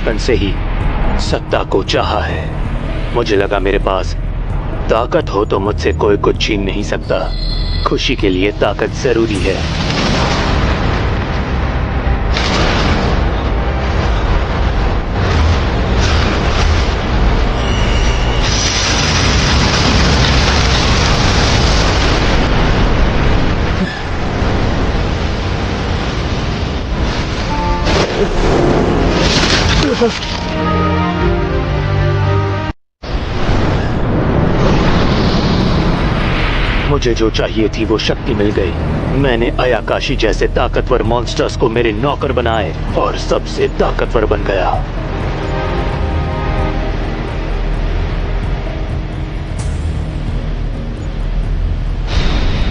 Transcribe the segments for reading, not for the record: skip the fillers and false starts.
बचपन से ही सत्ता को चाहा है। मुझे लगा मेरे पास ताकत हो तो मुझसे कोई कुछ छीन नहीं सकता। खुशी के लिए ताकत जरूरी है। मुझे जो चाहिए थी वो शक्ति मिल गई। मैंने अयाकाशी जैसे ताकतवर मॉन्स्टर्स को मेरे नौकर बनाए और सबसे ताकतवर बन गया।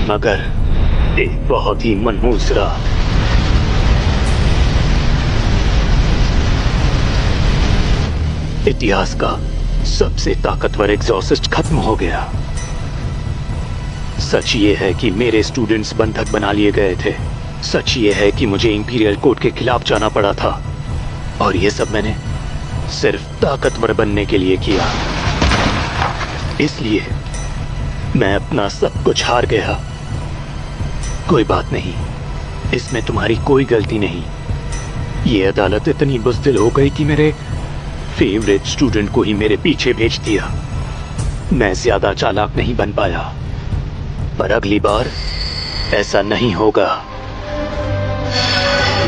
मगर एक बहुत ही मनहूस रात। इतिहास का सबसे ताकतवर एग्जॉसिस्ट खत्म हो गया। सच ये है कि मेरे स्टूडेंट्स बंधक बना लिए गए थे। सच ये है कि मुझे इंपीरियल कोर्ट के खिलाफ जाना पड़ा था। और ये सब मैंने सिर्फ ताकतवर बनने के लिए किया। इसलिए मैं अपना सब कुछ हार गया। कोई बात नहीं, इसमें तुम्हारी कोई गलती नहीं। ये अदालत इतनी बुज़दिल हो गई कि मेरे फेवरेट स्टूडेंट को ही मेरे पीछे भेज दिया। मैं ज्यादा चालाक नहीं बन पाया, पर अगली बार ऐसा नहीं होगा।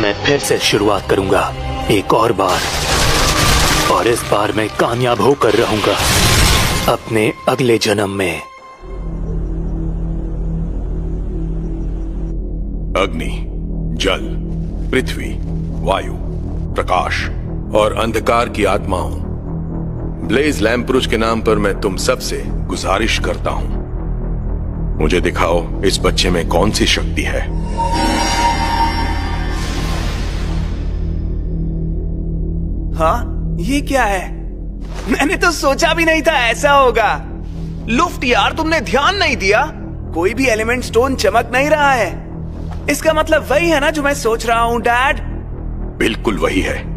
मैं फिर से शुरुआत करूंगा एक और बार, और इस बार मैं कामयाब होकर रहूंगा अपने अगले जन्म में। अग्नि, जल, पृथ्वी, वायु, प्रकाश और अंधकार की आत्माओं, ब्लेज लैम्प्रुज के नाम पर मैं तुम सबसे गुजारिश करता हूं, मुझे दिखाओ इस बच्चे में कौन सी शक्ति है। हाँ, ये क्या है? मैंने तो सोचा भी नहीं था ऐसा होगा। लुफ्ट यार, तुमने ध्यान नहीं दिया? कोई भी एलिमेंट स्टोन चमक नहीं रहा है। इसका मतलब वही है ना जो मैं सोच रहा हूँ, डैड? बिल्कुल वही है।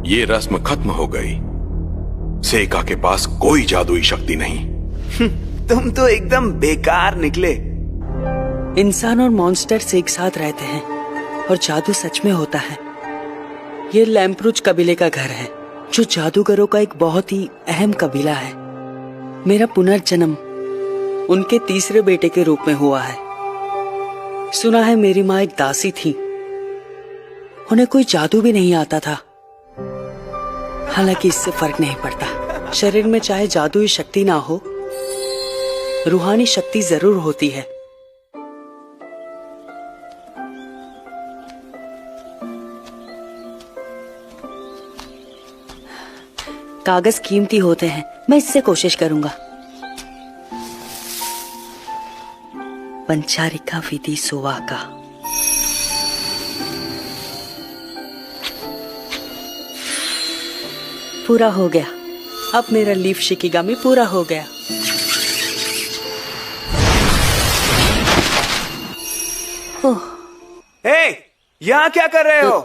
ये रस्म खत्म हो गई। सेका के पास कोई जादुई शक्ति नहीं। तुम तो एकदम बेकार निकले। इंसान और मॉन्स्टर्स एक साथ रहते हैं और जादू सच में होता है। ये लैम्प्रुज कबीले का घर है, जो जादूगरों का एक बहुत ही अहम कबीला है। मेरा पुनर्जन्म उनके तीसरे बेटे के रूप में हुआ है। सुना है मेरी माँ एक दासी थी, उन्हें कोई जादू भी नहीं आता था। हालांकि इससे फर्क नहीं पड़ता। शरीर में चाहे जादुई शक्ति ना हो, रूहानी शक्ति जरूर होती है। कागज कीमती होते हैं, मैं इससे कोशिश करूंगा। पंचारिका विधि सुवाका। पूरा हो गया। अब मेरा लीफ शिकिगामी पूरा हो गया। हे, यहाँ क्या कर रहे हो?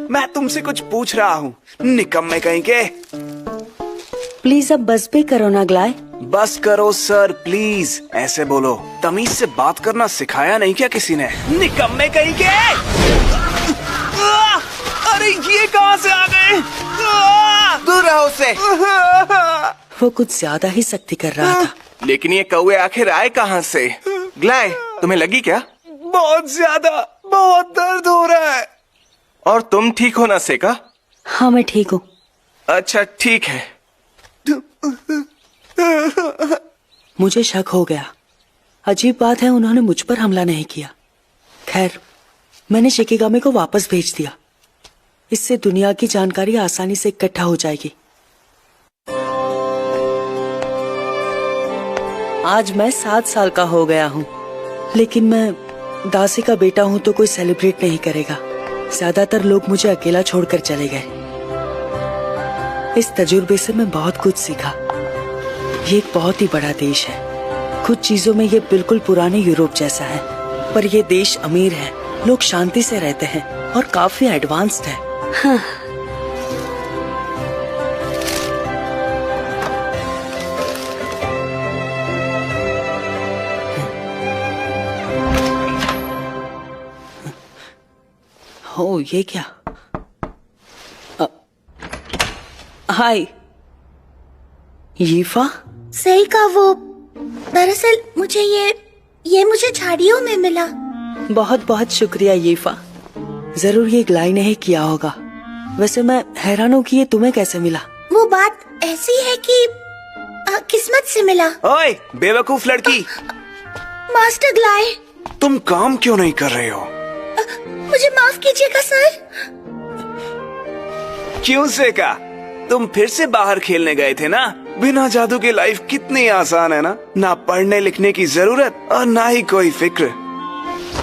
मैं तुमसे कुछ पूछ रहा हूँ, निकम्मे कहीं के। प्लीज अब बस भी करो ना ग्लाय। बस करो सर, प्लीज। ऐसे बोलो। तमीज से बात करना सिखाया नहीं क्या किसी ने? निकम्मे कहीं के। अरे ये कहाँ से आ गए? दूर रहो उससे। वो कुछ ज्यादा ही सख्ती कर रहा था। लेकिन ये कौवे आखिर आए कहाँ से? ग्लाय, तुम्हें लगी क्या? बहुत ज्यादा, बहुत दर्द हो रहा है। और तुम ठीक हो ना सेका? हाँ, मैं ठीक हूँ। अच्छा ठीक है। मुझे शक हो गया। अजीब बात है, उन्होंने मुझ पर हमला नहीं किया। खैर, मैंने शिकिगामी को वापस भेज दिया। इससे दुनिया की जानकारी आसानी से इकट्ठा हो जाएगी। आज मैं 7 साल का हो गया हूँ, लेकिन मैं दासी का बेटा हूँ तो कोई सेलिब्रेट नहीं करेगा। ज्यादातर लोग मुझे अकेला छोड़कर चले गए। इस तजुर्बे से मैं बहुत कुछ सीखा। ये एक बहुत ही बड़ा देश है। कुछ चीजों में ये बिल्कुल पुराने यूरोप जैसा है, पर ये देश अमीर है। लोग शांति से रहते हैं और काफी एडवांस्ड है। हाँ। हो ये क्या? हाय यीफा। सही कहा वो। दरअसल मुझे ये मुझे झाड़ियों में मिला। बहुत बहुत शुक्रिया यीफा। जरूर ये ग्लाई ने ही किया होगा। वैसे मैं हैरान हूँ कि ये तुम्हें कैसे मिला। वो बात ऐसी है कि किस्मत से मिला। ओए बेवकूफ लड़की, मास्टर ग्लाई, तुम काम क्यों नहीं कर रहे हो? मुझे माफ कीजिएगा सर। क्यों सेका? तुम फिर से बाहर खेलने गए थे ना? बिना जादू के लाइफ कितनी आसान है ना? ना पढ़ने लिखने की जरूरत और ना ही कोई फिक्र।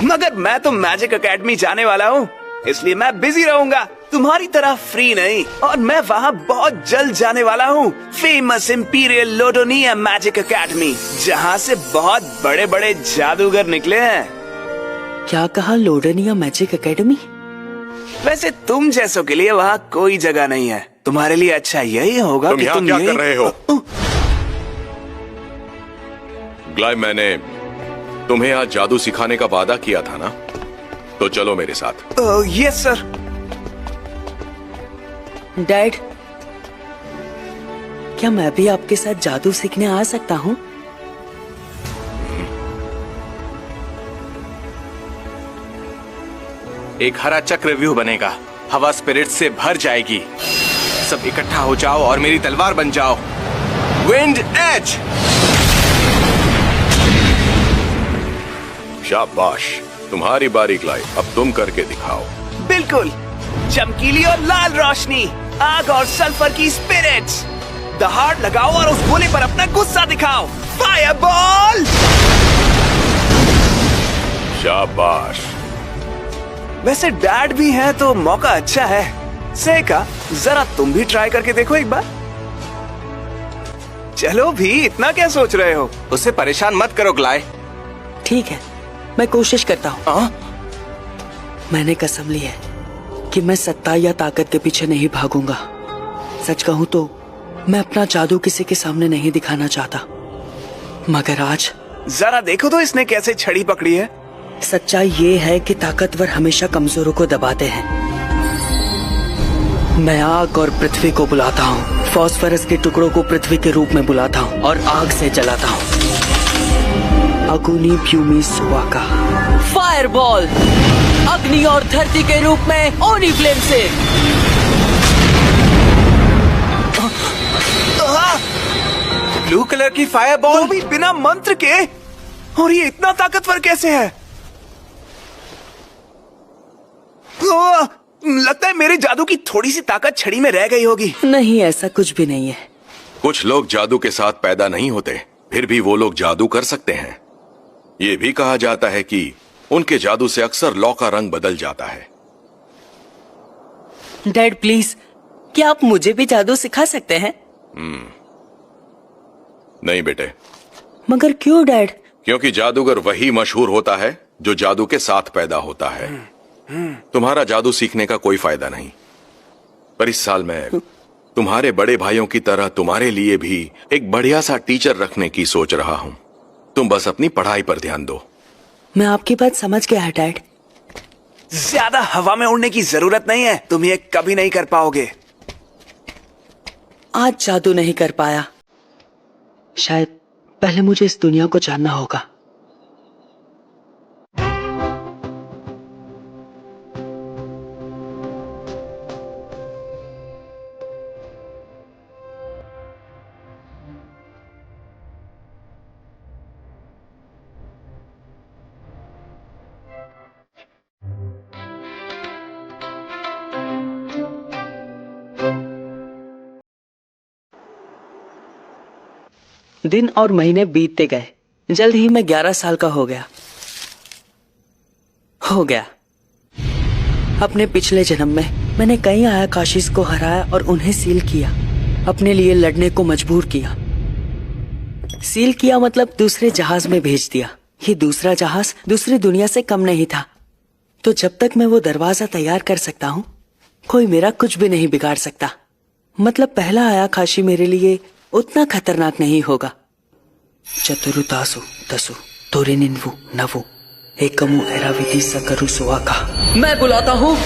मगर मैं तो मैजिक एकेडमी जाने वाला हूँ, इसलिए मैं बिजी रहूंगा, तुम्हारी तरह फ्री नहीं। और मैं वहाँ बहुत जल्द जाने वाला हूँ, फेमस इंपीरियल लोडोनिया मैजिक एकेडमी, जहाँ से बहुत बड़े बड़े जादूगर निकले हैं। क्या कहा? लोडोनिया मैजिक एकेडमी? वैसे तुम जैसों के लिए वहाँ कोई जगह नहीं है। तुम्हारे लिए अच्छा यही होगा कि तुम क्या कर रहे हो? ग्लाई, मैंने तुम्हें आज जादू सिखाने का वादा किया था ना, तो चलो मेरे साथ। Yes sir. डैड, क्या मैं भी आपके साथ जादू सीखने आ सकता हूँ? एक हरा चक्र व्यू बनेगा, हवा स्पिरिट से भर जाएगी। सब इकट्ठा हो जाओ और मेरी तलवार बन जाओ। Wind edge. शाबाश, तुम्हारी बारी ग्लाई, अब तुम करके दिखाओ। बिल्कुल, चमकीली और लाल रोशनी, आग और सल्फर की स्पिरिट्स। दहाड़ लगाओ और उस गोले पर अपना गुस्सा दिखाओ। फायरबॉल। शाबाश। वैसे डैड भी है तो मौका अच्छा है। सेका, जरा तुम भी ट्राई करके देखो एक बार। चलो भी, इतना क्या सोच रहे हो? उसे परेशान मत करो ग्लाई। ठीक है, मैं कोशिश करता हूँ। मैंने कसम ली है कि मैं सत्ता या ताकत के पीछे नहीं भागूंगा। सच कहूँ तो मैं अपना जादू किसी के सामने नहीं दिखाना चाहता, मगर आज जरा देखो तो इसने कैसे छड़ी पकड़ी है। सच्चाई ये है कि ताकतवर हमेशा कमजोरों को दबाते हैं। मैं आग और पृथ्वी को बुलाता हूँ, फास्फोरस के टुकड़ों को पृथ्वी के रूप में बुलाता हूँ और आग से जलाता हूँ। अगुनी प्यूमी सुवाका। फायरबॉल, अग्नि और धरती के रूप में ओनी फ्लेम से। ब्लू कलर की फायरबॉल, वो भी बिना मंत्र के। और ये इतना ताकतवर कैसे है? लगता है मेरे जादू की थोड़ी सी ताकत छड़ी में रह गई होगी। नहीं, ऐसा कुछ भी नहीं है। कुछ लोग जादू के साथ पैदा नहीं होते, फिर भी वो लोग जादू कर सकते हैं। ये भी कहा जाता है कि उनके जादू से अक्सर लौ का रंग बदल जाता है। डैड प्लीज, क्या आप मुझे भी जादू सिखा सकते हैं? नहीं बेटे। मगर क्यों डैड? क्योंकि जादूगर वही मशहूर होता है जो जादू के साथ पैदा होता है। तुम्हारा जादू सीखने का कोई फायदा नहीं, पर इस साल मैं तुम्हारे बड़े भाइयों की तरह तुम्हारे लिए भी एक बढ़िया सा टीचर रखने की सोच रहा हूं। तुम बस अपनी पढ़ाई पर ध्यान दो। मैं आपकी बात समझ गया है डैड। ज्यादा हवा में उड़ने की जरूरत नहीं है, तुम ये कभी नहीं कर पाओगे। आज जादू नहीं कर पाया, शायद पहले मुझे इस दुनिया को जानना होगा। दिन और महीने बीतते गए। जल्द ही मैं 11 साल का हो गया। अपने पिछले जन्म में मैंने कई आयाकाशीस को हराया और उन्हें सील किया, अपने लिए लड़ने को मजबूर किया। सील किया मतलब दूसरे जहाज में भेज दिया। ये दूसरा जहाज दूसरी दुनिया से कम नहीं था। तो जब तक मैं वो दरवाजा तैयार कर सकता हूँ, कोई मेरा कुछ भी नहीं बिगाड़ सकता। मतलब पहला आया काशी मेरे लिए उतना खतरनाक नहीं होगा। चतुरु तासु तसु तोरिनिन्वु नवु एकमु एराविधि सकरु सुवाका। मैं बुलाता हूँ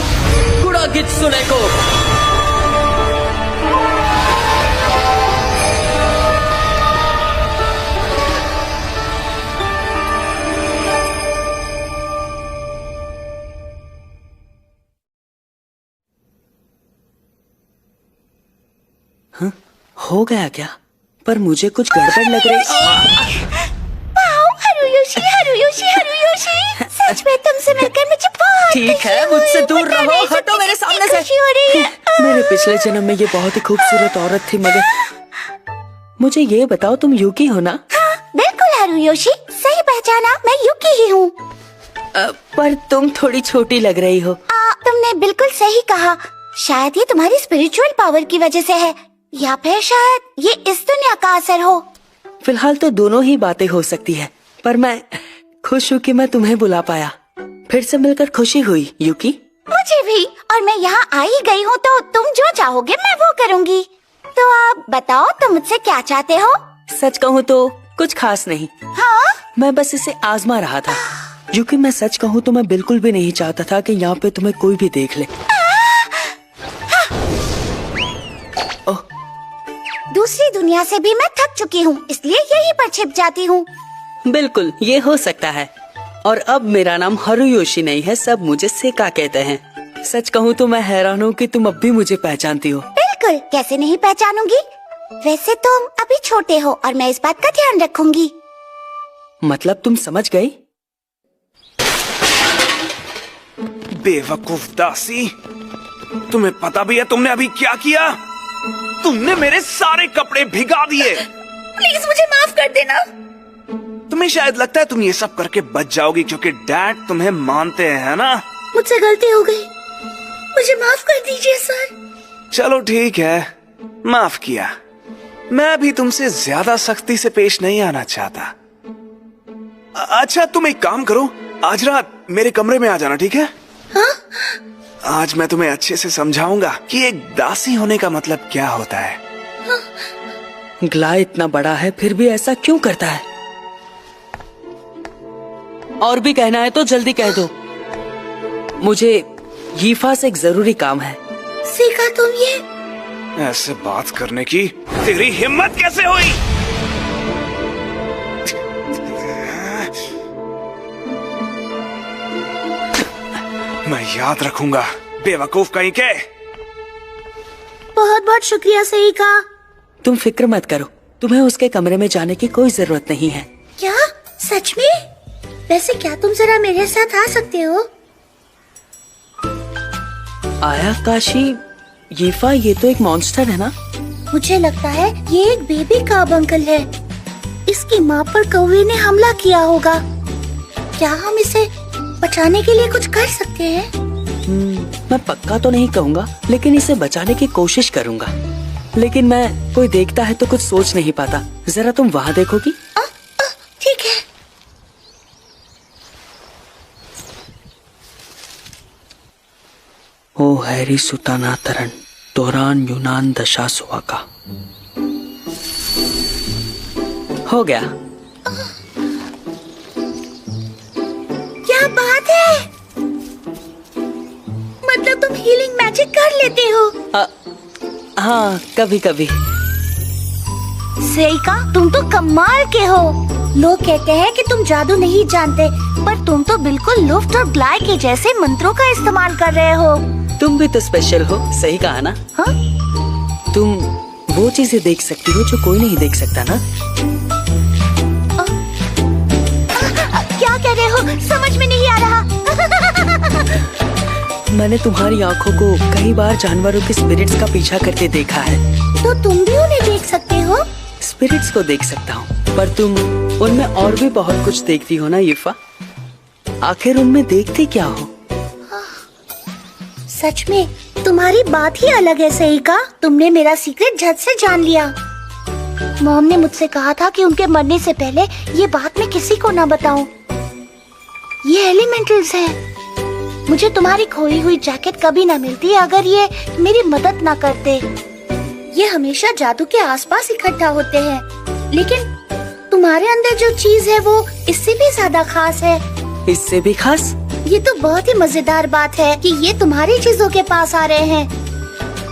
कुड़ा गित सुने को। हाँ, हो गया क्या? पर मुझे कुछ गड़बड़ लग रही। हरुयोशी, सच में तुमसे मिलकर मुझे बहुत ठीक है, मुझसे दूर रहो, हटो मेरे सामने से। खुशी हो रही है। मेरे पिछले जन्म में ये बहुत ही खूबसूरत औरत थी, मगर मुझे ये बताओ तुम यूकी हो ना? हाँ, बिल्कुल हरुयोशी, सही पहचाना, मैं यूकी ही हूँ। पर तुम थोड़ी छोटी लग रही हो। तुमने बिल्कुल सही कहा। शायद ये तुम्हारी स्पिरिचुअल पावर की वजह से है, या फिर शायद ये इस दुनिया का असर हो। फिलहाल तो दोनों ही बातें हो सकती है, पर मैं खुश हूँ कि मैं तुम्हें बुला पाया। फिर से मिलकर खुशी हुई यूकी। मुझे भी, और मैं यहाँ आई गई हूँ तो तुम जो चाहोगे मैं वो करूँगी। तो आप बताओ, तुम मुझसे क्या चाहते हो? सच कहूँ तो कुछ खास नहीं। हाँ? मैं बस इसे आजमा रहा था। यूकी, मैं सच कहूँ तो मैं बिल्कुल भी नहीं चाहता था कि यहाँ पे तुम्हें कोई भी देख ले। दूसरी दुनिया से भी मैं थक चुकी हूँ, इसलिए यहीं पर छिप जाती हूँ। बिल्कुल, ये हो सकता है। और अब मेरा नाम हरुयोशी नहीं है, सब मुझे सेका कहते हैं। सच कहूँ तो मैं हैरान हूँ कि तुम अब भी मुझे पहचानती हो। बिल्कुल, कैसे नहीं पहचानूंगी। वैसे तुम अभी छोटे हो और मैं इस बात का ध्यान रखूंगी। मतलब तुम समझ गई? बेवकूफ दासी, तुम्हें पता भी है तुमने अभी क्या किया? तुमने मेरे सारे कपड़े भिगा दिए। प्लीज मुझे माफ कर देना। तुम्हें शायद लगता है तुम ये सब करके बच जाओगी क्योंकि डैड तुम्हें मानते हैं, है ना? मुझसे गलती हो गई, मुझे माफ कर दीजिए सर। चलो ठीक है, माफ किया। मैं भी तुमसे ज्यादा सख्ती से पेश नहीं आना चाहता। अच्छा, तुम एक काम करो, आज रात मेरे कमरे में आ जाना, ठीक है? हाँ? आज मैं तुम्हें अच्छे से समझाऊंगा कि एक दासी होने का मतलब क्या होता है। ग्ला इतना बड़ा है फिर भी ऐसा क्यों करता है? और भी कहना है तो जल्दी कह दो। मुझे यीफा से एक जरूरी काम है। सीखा तुम ये? ऐसे बात करने की तेरी हिम्मत कैसे हुई? मैं याद रखूंगा, बेवकूफ कहीं के। बहुत बहुत शुक्रिया सेका। तुम फिक्र मत करो, तुम्हें उसके कमरे में जाने की कोई जरूरत नहीं है। क्या? सच में? वैसे क्या तुम जरा मेरे साथ आ सकते हो? आया काशी, यीफा ये तो एक मॉन्स्टर है ना? मुझे लगता है ये एक बेबी काब अंकल है। इसकी माँ पर कौवे ने हमला किया होगा। क्या हम इसे बचाने के लिए कुछ कर सकते हैं? मैं पक्का तो नहीं कहूँगा, लेकिन इसे बचाने की कोशिश करूँगा। लेकिन मैं कोई देखता है तो कुछ सोच नहीं पाता। जरा तुम वहाँ देखोगी? ठीक है। ओ हैरी सुताना तरन तोरान यूनान दशा सुवाका। हो गया। क्या बात है? मतलब तुम हीलिंग मैजिक कर लेते हो? हाँ, कभी कभी। सेका, तुम तो कमाल के हो। लोग कहते हैं कि तुम जादू नहीं जानते, पर तुम तो बिल्कुल लुफ्ट और ग्लाय के जैसे मंत्रों का इस्तेमाल कर रहे हो। तुम भी तो स्पेशल हो, सही कहा ना? हाँ? तुम वो चीजें देख सकती हो जो कोई नहीं देख सकता ना? क्या कह रहे हो? समझ में नहीं आ रहा। मैंने तुम्हारी आंखों को कई बार जानवरों के स्पिरिट्स का पीछा करते देखा है। तो तुम भी उन्हें देख सकते हो? स्पिरिट्स को देख सकता हूँ, पर तुम उनमें और भी बहुत कुछ देखती हो ना यीफा? आखिर उनमें देखती क्या हो? सच में तुम्हारी बात ही अलग है सेका। तुमने मेरा सीक्रेट झट से जान लिया। मॉम ने मुझसे कहा था कि उनके मरने से पहले ये बात मैं किसी को ना बताऊं। ये एलिमेंटल्स हैं। मुझे तुम्हारी खोई हुई जैकेट कभी न मिलती अगर ये मेरी मदद न करते। ये हमेशा जादू के आसपास इकट्ठा होते हैं, लेकिन तुम्हारे अंदर जो चीज है वो इससे भी ज्यादा खास है। इससे भी खास? ये तो बहुत ही मजेदार बात है कि ये तुम्हारी चीजों के पास आ रहे हैं,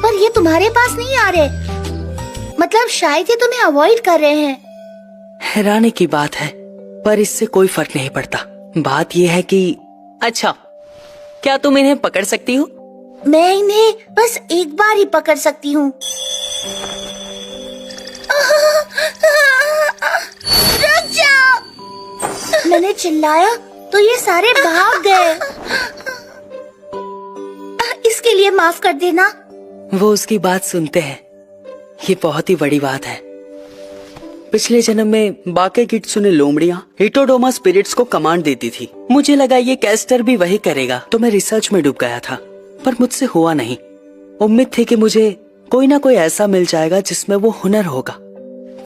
पर ये तुम्हारे पास नहीं आ रहे। मतलब शायद ये तुम्हें अवॉइड कर रहे हैं। हैरानी की बात है, पर इससे कोई फर्क नहीं पड़ता। बात ये है कि अच्छा, क्या तुम इन्हें पकड़ सकती हो? मैं इन्हें बस एक बार ही पकड़ सकती हूँ। रुक जाओ! मैंने चिल्लाया तो ये सारे भाग गए। इसके लिए माफ कर देना। वो उसकी बात सुनते हैं। ये बहुत ही बड़ी बात है। पिछले जन्म में बाके किट्सुने लोमड़ियां हिटोडोमा स्पिरिट्स को कमांड देती थी। मुझे लगा ये कैस्टर भी वही करेगा, तो मैं रिसर्च में डूब गया था, पर मुझसे हुआ नहीं। उम्मीद थी कि मुझे कोई ना कोई ऐसा मिल जाएगा जिसमें वो हुनर होगा,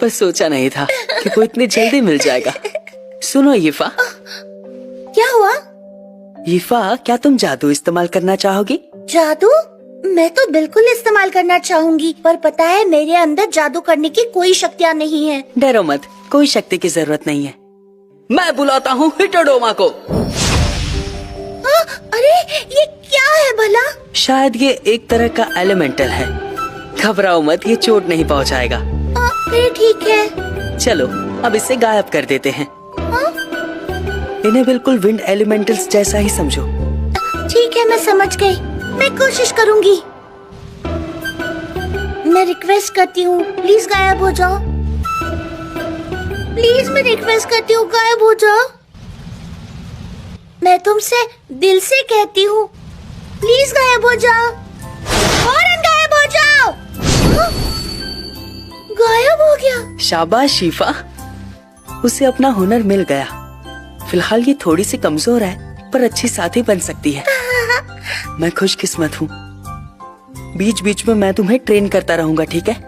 पर सोचा नहीं था कि वो इतनी जल्दी मिल जाएगा। सुनो यीफा। क्या हुआ? यीफा, क्या तुम जादू इस्तेमाल करना चाहोगी? जादू? मैं तो बिल्कुल इस्तेमाल करना चाहूंगी, पर पता है मेरे अंदर जादू करने की कोई शक्तियाँ नहीं है। डरो मत, कोई शक्ति की जरूरत नहीं है। मैं बुलाता हूँ हिटोडोमा को। अरे ये क्या है भला? शायद ये एक तरह का एलिमेंटल है। घबराओ मत, ये चोट नहीं पहुँचाएगा। फिर ठीक है। चलो अब इसे गायब कर देते हैं। इन्हें बिल्कुल विंड एलिमेंटल्स जैसा ही समझो। ठीक है, मैं समझ गई। मैं कोशिश करूंगी। मैं रिक्वेस्ट करती हूँ, प्लीज गायब हो जाओ। प्लीज मैं रिक्वेस्ट करती हूँ, गायब हो जाओ। मैं तुमसे दिल से कहती हूँ, प्लीज गायब हो जाओ। फौरन गायब हो जाओ। गायब हो गया। शाबाश शीफा, उसे अपना हुनर मिल गया। फिलहाल ये थोड़ी सी कमजोर है, पर अच्छी साथी बन सकती है। मैं खुशकिस्मत हूँ। बीच बीच में मैं तुम्हें ट्रेन करता रहूंगा, ठीक है?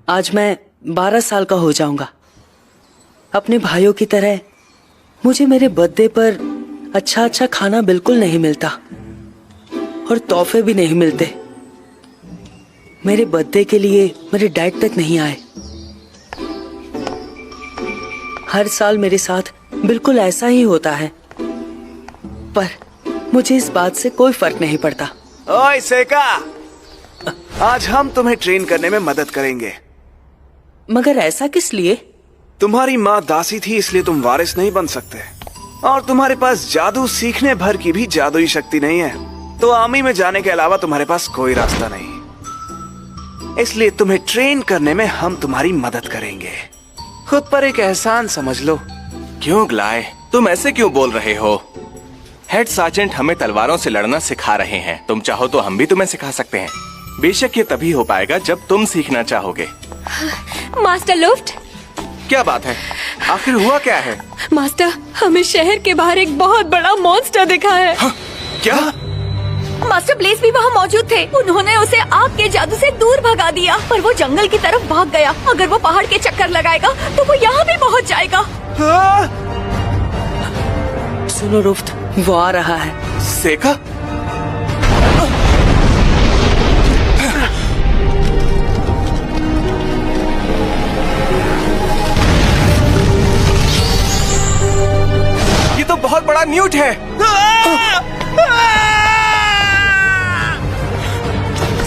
आज मैं 12 साल का हो जाऊंगा। अपने भाइयों की तरह मुझे मेरे बर्थडे पर अच्छा अच्छा खाना बिल्कुल नहीं मिलता और तोहफे भी नहीं मिलते। मेरे बर्थडे के लिए मेरे डैड तक नहीं आए। हर साल मेरे साथ बिल्कुल ऐसा ही होता है, पर मुझे इस बात से कोई फर्क नहीं पड़ता। ओए सेका, आज हम तुम्हें ट्रेन करने में मदद करेंगे। मगर ऐसा किस लिए? तुम्हारी माँ दासी थी, इसलिए तुम वारिस नहीं बन सकते, और तुम्हारे पास जादू सीखने भर की भी जादुई शक्ति नहीं है, तो आर्मी में जाने के अलावा तुम्हारे पास कोई रास्ता नहीं। इसलिए तुम्हें ट्रेन करने में हम तुम्हारी मदद करेंगे। खुद पर एक एहसान समझ लो। क्यों ग्लाय, तुम ऐसे क्यों बोल रहे हो? हेड सार्जेंट हमें तलवारों से लड़ना सिखा रहे हैं। तुम चाहो तो हम भी तुम्हें सिखा सकते हैं। बेशक ये तभी हो पाएगा जब तुम सीखना चाहोगे। मास्टर लुफ्ट, क्या बात है? आखिर हुआ क्या है? मास्टर, हमें शहर के बाहर एक बहुत बड़ा मॉन्स्टर दिखा है। क्या? मास्टर ब्लेस भी वहाँ मौजूद थे। उन्होंने उसे आग के जादू से दूर भगा दिया, पर वो जंगल की तरफ भाग गया। अगर वो पहाड़ के चक्कर लगाएगा तो वो यहाँ भी पहुँच जाएगा। सुनो रुफ्त, वो आ रहा है। सेका? ये तो बहुत बड़ा न्यूट है।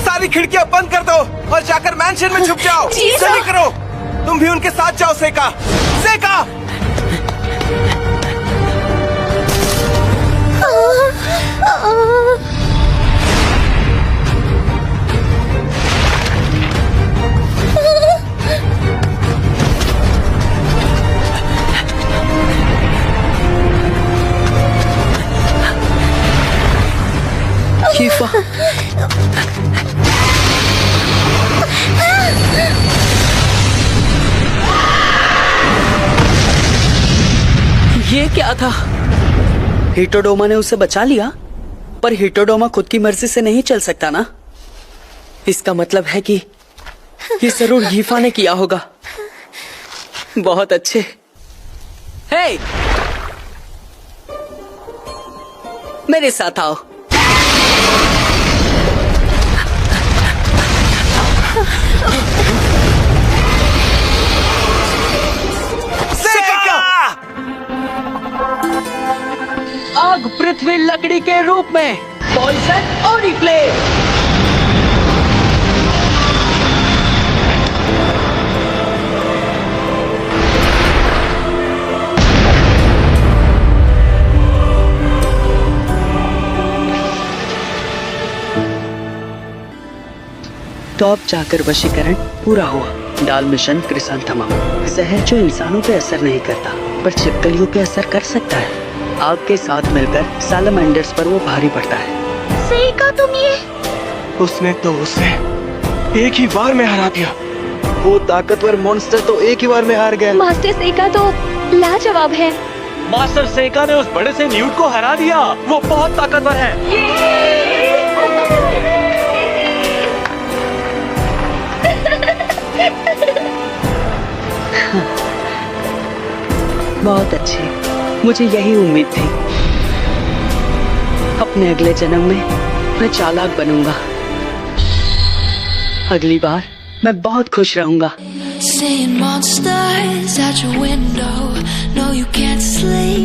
सारी खिड़कियां बंद कर दो और जाकर मैंशन में छुप जाओ। जल्दी करो, तुम भी उनके साथ जाओ। सेका, सेका! कीफा, ये क्या था? हिटोडोमा ने उसे बचा लिया, पर हिटोडोमा खुद की मर्जी से नहीं चल सकता ना। इसका मतलब है कि ये जरूर हीफा ने किया होगा। बहुत अच्छे। हे! मेरे साथ आओ। आग पृथ्वी लकड़ी के रूप में, पॉइजन और फ्लेम। तो अब जाकर वशीकरण पूरा हुआ। डाल मिशन क्रिसैंथेमम, जहर जो इंसानों पे असर नहीं करता पर छिपकलियों पे असर कर सकता है। आग के साथ मिलकर सालामैंडर्स पर वो भारी पड़ता है। सही कहा तुम ये। उसने तो उसे एक ही बार में हरा दिया। वो ताकतवर मॉन्स्टर तो एक ही बार में हार गया। मास्टर सेका तो लाजवाब है। मास्टर सेका ने उस बड़े से न्यूट को हरा दिया। वो बहुत ताकतवर है। बहुत अच्छे, मुझे यही उम्मीद थी। अपने अगले जन्म में मैं चालाक बनूंगा। अगली बार मैं बहुत खुश रहूंगा। Seeing monsters at your window. No, you can't sleep.